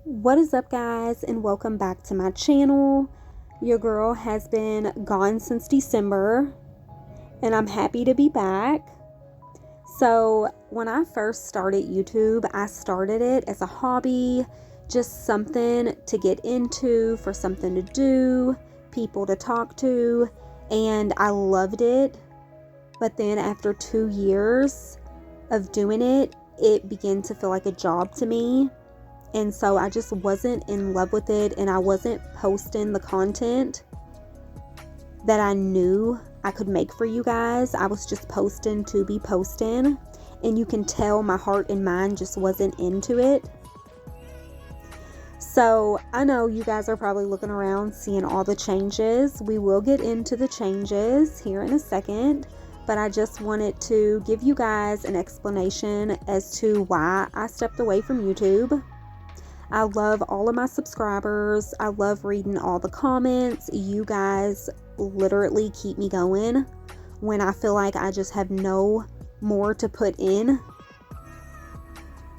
What is up, guys, and welcome back to my channel. Your girl has been gone since December, and I'm happy to be back. So when I first started YouTube, I started it as a hobby, just something to get into, for something to do, people to talk to, and I loved it. But then after 2 years of doing it, it began to feel like a job to me. And so I just wasn't in love with it, and I wasn't posting the content that I knew I could make for you guys. I was just posting to be posting, and you can tell my heart and mind just wasn't into it. So I know you guys are probably looking around seeing all the changes. We will get into the changes here in a second, but I just wanted to give you guys an explanation as to why I stepped away from YouTube. I love all of my subscribers. I love reading all the comments. You guys literally keep me going when I feel like I just have no more to put in.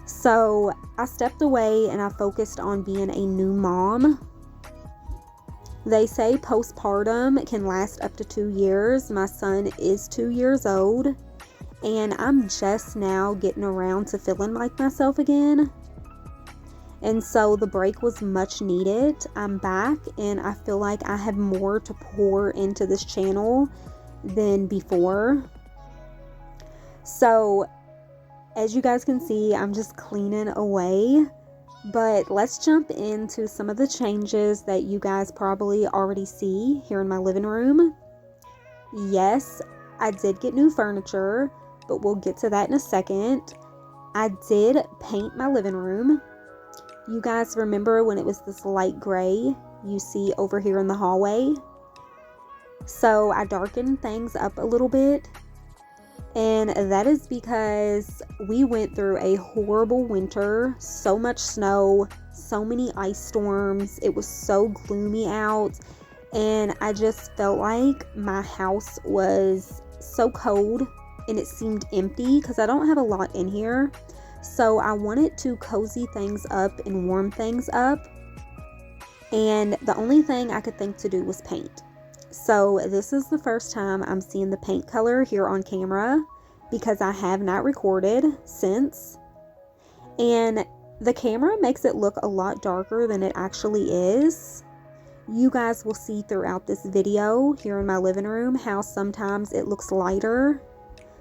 So I stepped away and I focused on being a new mom. They say postpartum can last up to 2 years. My son is 2 years old, and I'm just now getting around to feeling like myself again. And so the break was much needed. I'm back, and I feel like I have more to pour into this channel than before. So as you guys can see, I'm just cleaning away. But let's jump into some of the changes that you guys probably already see here in my living room. Yes, I did get new furniture, but we'll get to that in a second. I did paint my living room. You guys remember when it was this light gray you see over here in the hallway? So I darkened things up a little bit, and that is because we went through a horrible winter. So much snow, so many ice storms. It was so gloomy out, and I just felt like my house was so cold and it seemed empty because I don't have a lot in here. So I wanted to cozy things up and warm things up, and the only thing I could think to do was paint. So this is the first time I'm seeing the paint color here on camera because I have not recorded since, and the camera makes it look a lot darker than it actually is. You guys will see throughout this video here in my living room how sometimes it looks lighter.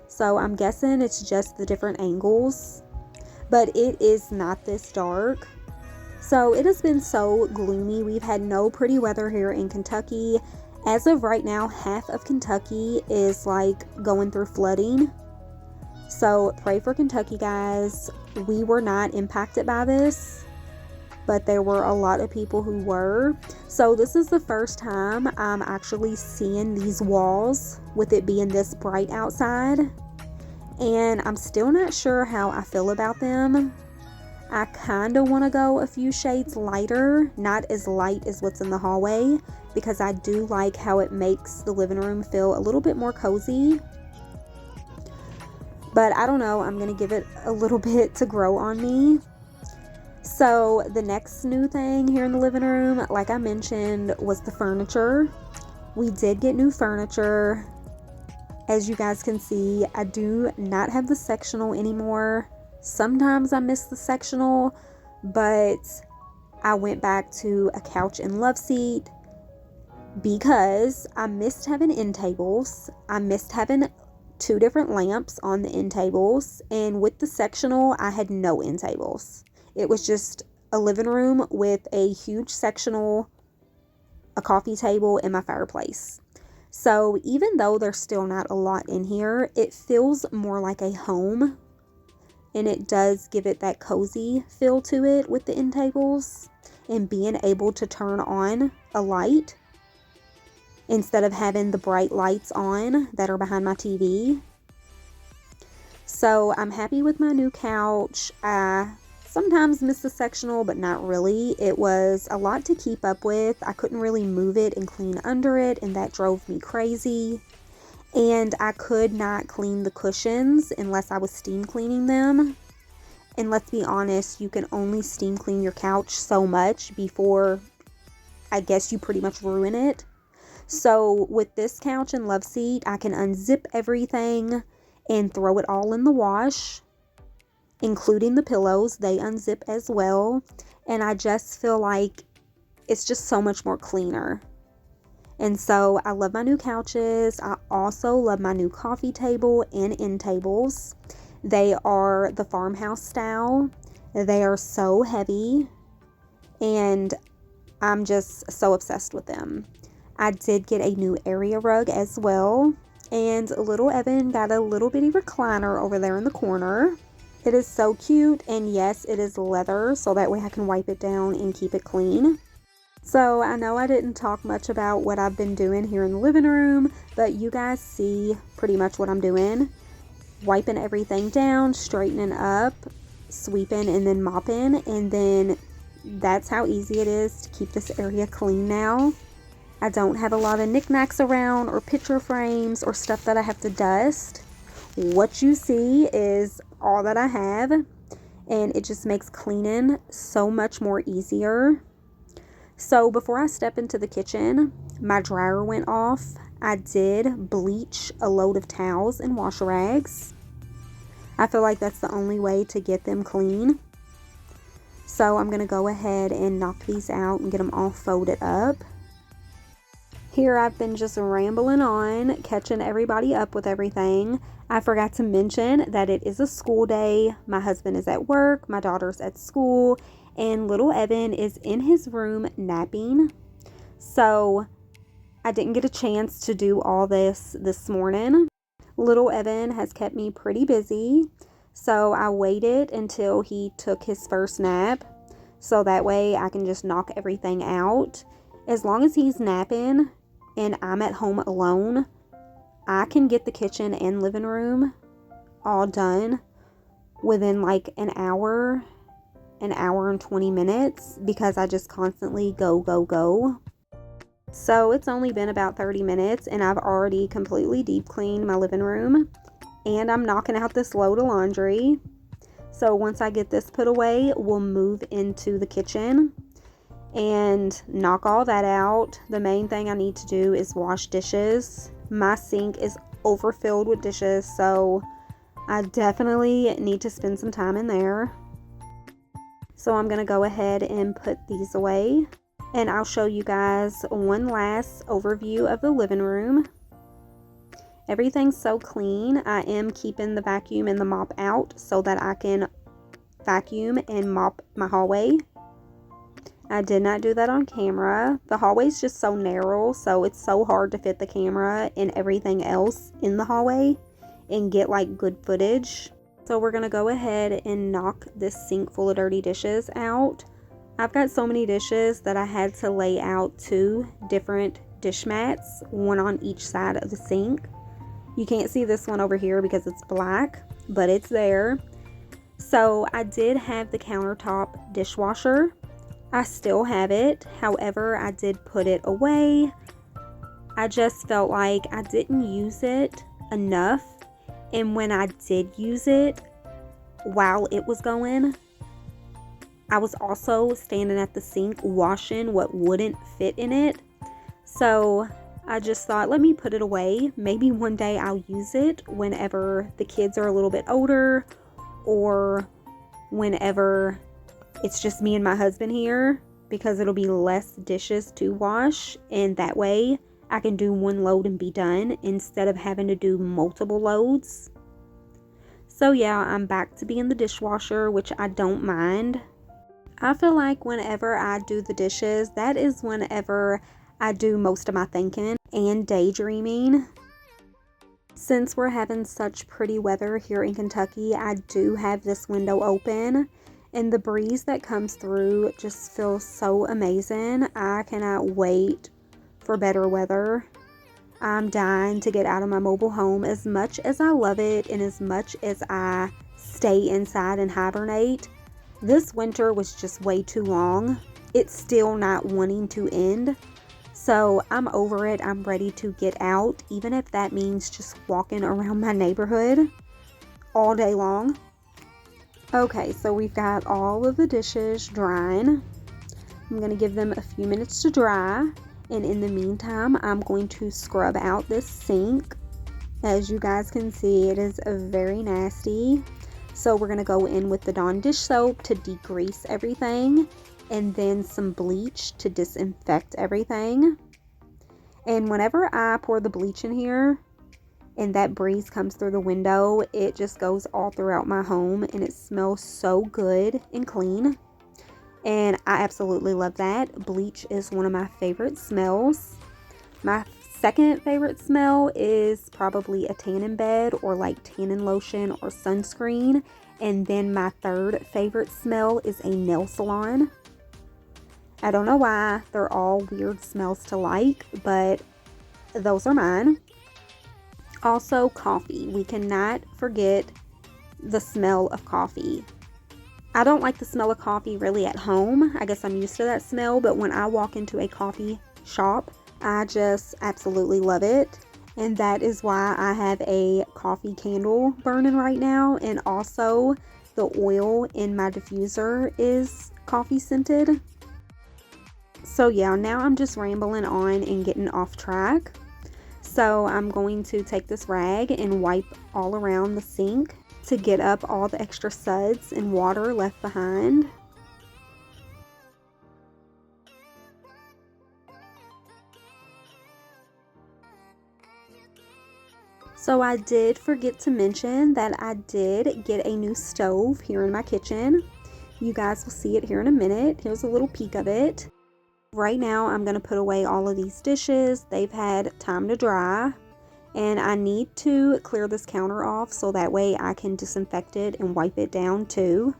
So I'm guessing it's just the different angles, but it is not this dark. So it has been so gloomy. We've had no pretty weather here in Kentucky. As of right now, half of Kentucky is like going through flooding. So pray for Kentucky, guys. We were not impacted by this, but there were a lot of people who were. So this is the first time I'm actually seeing these walls with it being this bright outside. And I'm still not sure how I feel about them. I kind of want to go a few shades lighter, not as light as what's in the hallway, because I do like how it makes the living room feel a little bit more cozy. But I don't know, I'm going to give it a little bit to grow on me. So the next new thing here in the living room, like I mentioned, was the furniture. We did get new furniture. As you guys can see, I do not have the sectional anymore. Sometimes I miss the sectional, but I went back to a couch and love seat because I missed having end tables. I missed having 2 different lamps on the end tables, and with the sectional, I had no end tables. It was just a living room with a huge sectional, a coffee table, and my fireplace. So even though there's still not a lot in here, it feels more like a home, and it does give it that cozy feel to it with the end tables and being able to turn on a light instead of having the bright lights on that are behind my TV. So I'm happy with my new couch. I sometimes miss the sectional, but not really. It was a lot to keep up with. I couldn't really move it and clean under it, and that drove me crazy. And I could not clean the cushions unless I was steam cleaning them. And let's be honest, you can only steam clean your couch so much before I guess you pretty much ruin it. So with this couch and love seat, I can unzip everything and throw it all in the wash, including the pillows. They unzip as well. And I just feel like it's just so much more cleaner. And so I love my new couches. I also love my new coffee table and end tables. They are the farmhouse style. They are so heavy and I'm just so obsessed with them. I did get a new area rug as well. And little Evan got a little bitty recliner over there in the corner. It is so cute, and yes, it is leather, so that way I can wipe it down and keep it clean. So I know I didn't talk much about what I've been doing here in the living room, but you guys see pretty much what I'm doing. Wiping everything down, straightening up, sweeping, and then mopping, and then that's how easy it is to keep this area clean now. I don't have a lot of knickknacks around or picture frames or stuff that I have to dust. What you see is all that I have, and it just makes cleaning so much more easier. So before I step into the kitchen, my dryer went off. I did bleach a load of towels and wash rags. I feel like that's the only way to get them clean. So I'm going to go ahead and knock these out and get them all folded up. Here I've been just rambling on, catching everybody up with everything. I forgot to mention that it is a school day. My husband is at work, my daughter's at school, and little Evan is in his room napping. So I didn't get a chance to do all this morning. Little Evan has kept me pretty busy, so I waited until he took his first nap, so that way I can just knock everything out. As long as he's napping and I'm at home alone, I can get the kitchen and living room all done within like an hour and 20 minutes because I just constantly go. So it's only been about 30 minutes and I've already completely deep cleaned my living room, and I'm knocking out this load of laundry. So once I get this put away, we'll move into the kitchen and knock all that out. The main thing I need to do is wash dishes. My sink is overfilled with dishes, so I definitely need to spend some time in there. So I'm going to go ahead and put these away, and I'll show you guys one last overview of the living room. Everything's so clean. I am keeping the vacuum and the mop out so that I can vacuum and mop my hallway. I did not do that on camera. The hallway's just so narrow, so it's so hard to fit the camera and everything else in the hallway and get like good footage. So we're gonna go ahead and knock this sink full of dirty dishes out. I've got so many dishes that I had to lay out 2 different dish mats, one on each side of the sink. You can't see this one over here because it's black, but it's there. So I did have the countertop dishwasher. I still have it. However, I did put it away. I just felt like I didn't use it enough. And when I did use it, while it was going, I was also standing at the sink washing what wouldn't fit in it. So I just thought, let me put it away. Maybe one day I'll use it whenever the kids are a little bit older, or whenever it's just me and my husband here, because it'll be less dishes to wash, and that way I can do one load and be done instead of having to do multiple loads. So yeah, I'm back to being the dishwasher, which I don't mind. I feel like whenever I do the dishes, that is whenever I do most of my thinking and daydreaming. Since we're having such pretty weather here in Kentucky, I do have this window open, and the breeze that comes through just feels so amazing. I cannot wait for better weather. I'm dying to get out of my mobile home. As much as I love it and as much as I stay inside and hibernate, this winter was just way too long. It's still not wanting to end. So I'm over it. I'm ready to get out, even if that means just walking around my neighborhood all day long. Okay, so we've got all of the dishes drying. I'm going to give them a few minutes to dry, and in the meantime, I'm going to scrub out this sink. As you guys can see, it is very nasty. So we're going to go in with the Dawn dish soap to degrease everything, and then some bleach to disinfect everything. And whenever I pour the bleach in here and that breeze comes through the window, it just goes all throughout my home, and it smells so good and clean. And I absolutely love that. Bleach is one of my favorite smells. My second favorite smell is probably a tanning bed or like tanning lotion or sunscreen. And then my third favorite smell is a nail salon. I don't know why, they're all weird smells to like, but those are mine. Also, coffee. We cannot forget the smell of coffee. I don't like the smell of coffee really at home. I guess I'm used to that smell, but when I walk into a coffee shop, I just absolutely love it. And that is why I have a coffee candle burning right now. And also, the oil in my diffuser is coffee scented. So yeah, now I'm just rambling on and getting off track. So I'm going to take this rag and wipe all around the sink to get up all the extra suds and water left behind. So I did forget to mention that I did get a new stove here in my kitchen. You guys will see it here in a minute. Here's a little peek of it. Right now I'm going to put away all of these dishes. They've had time to dry. And I need to clear this counter off so that way I can disinfect it and wipe it down too.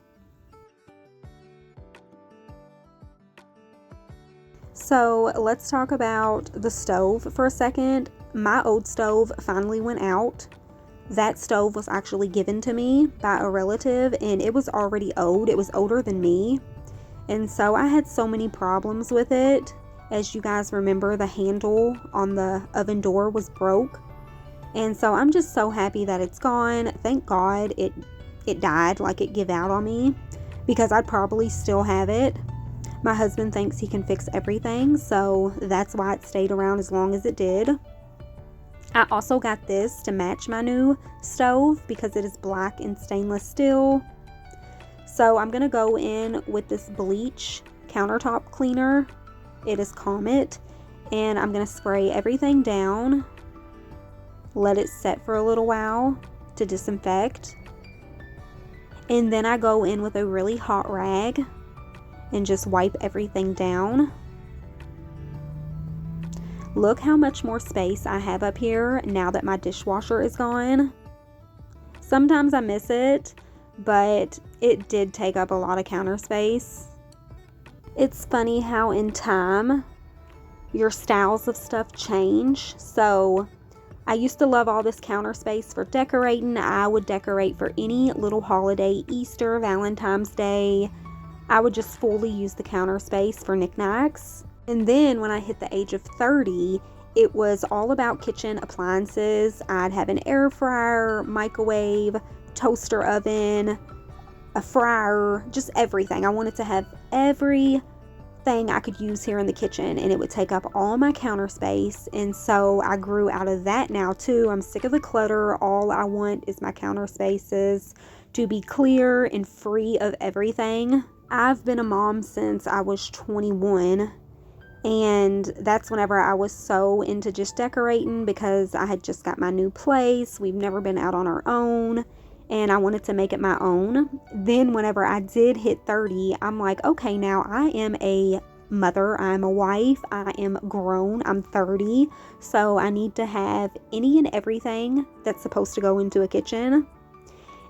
So let's talk about the stove for a second. My old stove finally went out. That stove was actually given to me by a relative, and it was already old. It was older than me. And so I had so many problems with it. As you guys remember, the handle on the oven door was broke. And so I'm just so happy that it's gone. Thank God it died, like it gave out on me, because I'd probably still have it. My husband thinks he can fix everything, so that's why it stayed around as long as it did. I also got this to match my new stove because it is black and stainless steel. So I'm going to go in with this bleach countertop cleaner. It is Comet, and I'm going to spray everything down. Let it set for a little while to disinfect. And then I go in with a really hot rag and just wipe everything down. Look how much more space I have up here now that my dishwasher is gone. Sometimes I miss it, but it did take up a lot of counter space. It's funny how in time your styles of stuff change. So I used to love all this counter space for decorating. I would decorate for any little holiday, Easter, Valentine's Day. I would just fully use the counter space for knickknacks. And then when I hit the age of 30, it was all about kitchen appliances. I'd have an air fryer, microwave, toaster oven, a fryer, just everything. I wanted to have everything I could use here in the kitchen, and it would take up all my counter space. And so I grew out of that now too. I'm sick of the clutter. All I want is my counter spaces to be clear and free of everything. I've been a mom since I was 21, and that's whenever I was so into just decorating because I had just got my new place. We've never been out on our own, and I wanted to make it my own. Then whenever I did hit 30, I'm like, okay, now I am a mother, I'm a wife, I am grown, I'm 30, so I need to have any and everything that's supposed to go into a kitchen.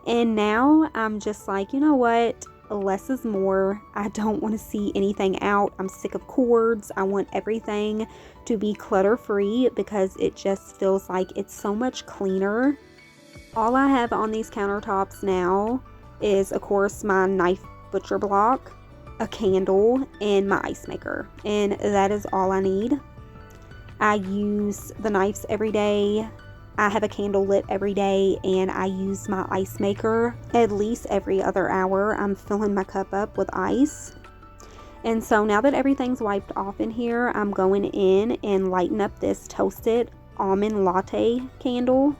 And now I'm just like, you know what? Less is more. I don't want to see anything out. I'm sick of cords. I want everything to be clutter free because it just feels like it's so much cleaner. All I have on these countertops now is, of course, my knife butcher block, a candle, and my ice maker. And that is all I need. I use the knives every day. I have a candle lit every day, and I use my ice maker at least every other hour. I'm filling my cup up with ice. And so now that everything's wiped off in here, I'm going in and lighting up this toasted almond latte candle.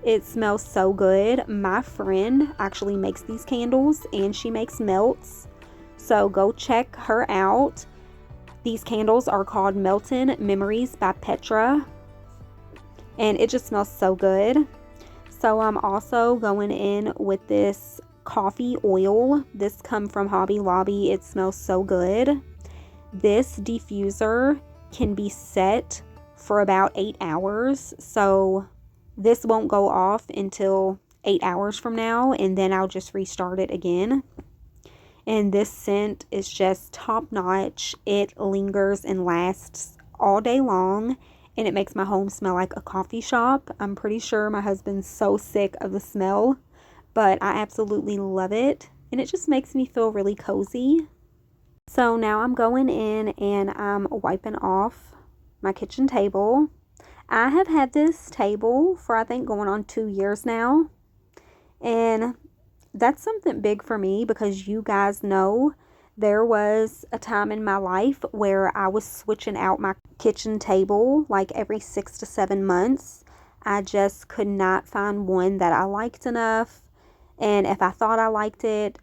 It smells so good. My friend actually makes these candles, and she makes melts. So go check her out. These candles are called Melton Memories by Petra, and it just smells so good. So I'm also going in with this coffee oil. This comes from Hobby Lobby. It smells so good. This diffuser can be set for about 8 hours, so this won't go off until 8 hours from now, and then I'll just restart it again. And this scent is just top notch. It lingers and lasts all day long, and it makes my home smell like a coffee shop. I'm pretty sure my husband's so sick of the smell, but I absolutely love it, and it just makes me feel really cozy. So now I'm going in and I'm wiping off my kitchen table. I have had this table for I think going on 2 years now, and that's something big for me because you guys know there was a time in my life where I was switching out my kitchen table like every 6 to 7 months. I just could not find one that I liked enough, and if I thought I liked it,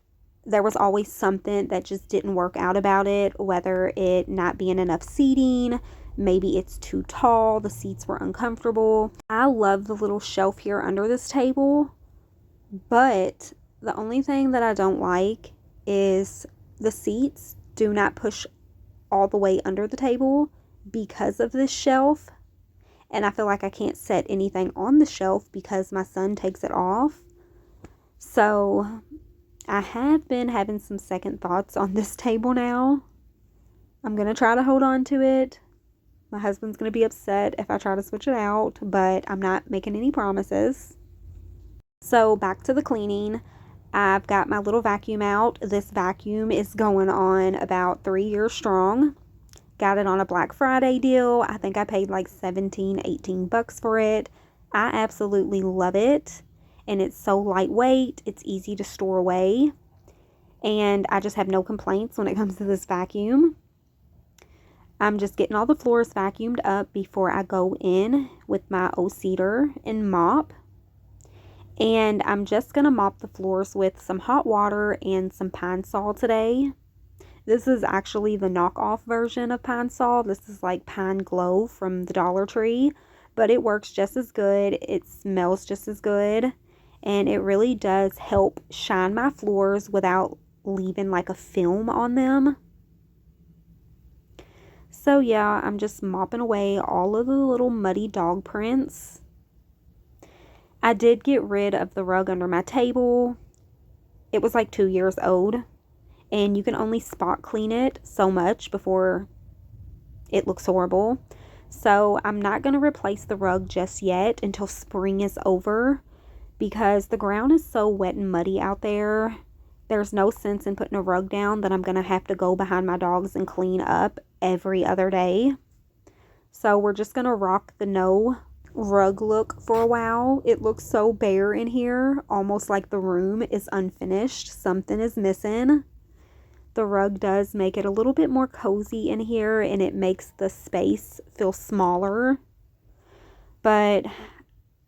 there was always something that just didn't work out about it, whether it not being enough seating, maybe it's too tall, the seats were uncomfortable. I love the little shelf here under this table, but the only thing that I don't like is the seats do not push all the way under the table because of this shelf. And I feel like I can't set anything on the shelf because my son takes it off. So I have been having some second thoughts on this table now. I'm going to try to hold on to it. My husband's going to be upset if I try to switch it out, but I'm not making any promises. So back to the cleaning. I've got my little vacuum out. This vacuum is going on about 3 years strong. Got it on a Black Friday deal. I think I paid like 17, 18 bucks for it. I absolutely love it. And it's so lightweight. It's easy to store away. And I just have no complaints when it comes to this vacuum. I'm just getting all the floors vacuumed up before I go in with my O-Cedar and mop. And I'm just going to mop the floors with some hot water and some Pine Sol today. This is actually the knockoff version of Pine Sol. This is like Pine Glow from the Dollar Tree, but it works just as good. It smells just as good, and it really does help shine my floors without leaving like a film on them. So yeah, I'm just mopping away all of the little muddy dog prints. I did get rid of the rug under my table. It was like 2 years old, and you can only spot clean it so much before it looks horrible. So I'm not going to replace the rug just yet until spring is over, because the ground is so wet and muddy out there. There's no sense in putting a rug down that I'm going to have to go behind my dogs and clean up every other day. So we're just going to rock the no rug look for a while. It looks so bare in here, almost like the room is unfinished. Something is missing. The rug does make it a little bit more cozy in here, and it makes the space feel smaller. But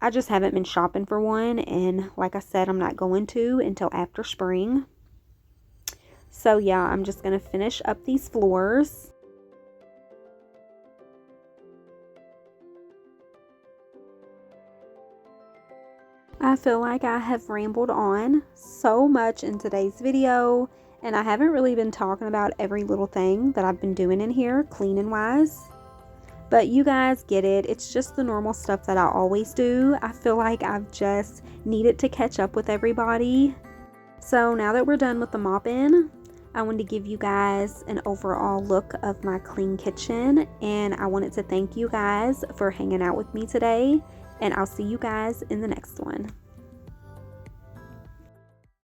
I just haven't been shopping for one, and like I said, I'm not going to until after spring. So yeah, I'm just going to finish up these floors. I feel like I have rambled on so much in today's video, and I haven't really been talking about every little thing that I've been doing in here, cleaning wise. But you guys get it. It's just the normal stuff that I always do. I feel like I've just needed to catch up with everybody. So now that we're done with the mop-in, I wanted to give you guys an overall look of my clean kitchen, and I wanted to thank you guys for hanging out with me today. And I'll see you guys in the next one.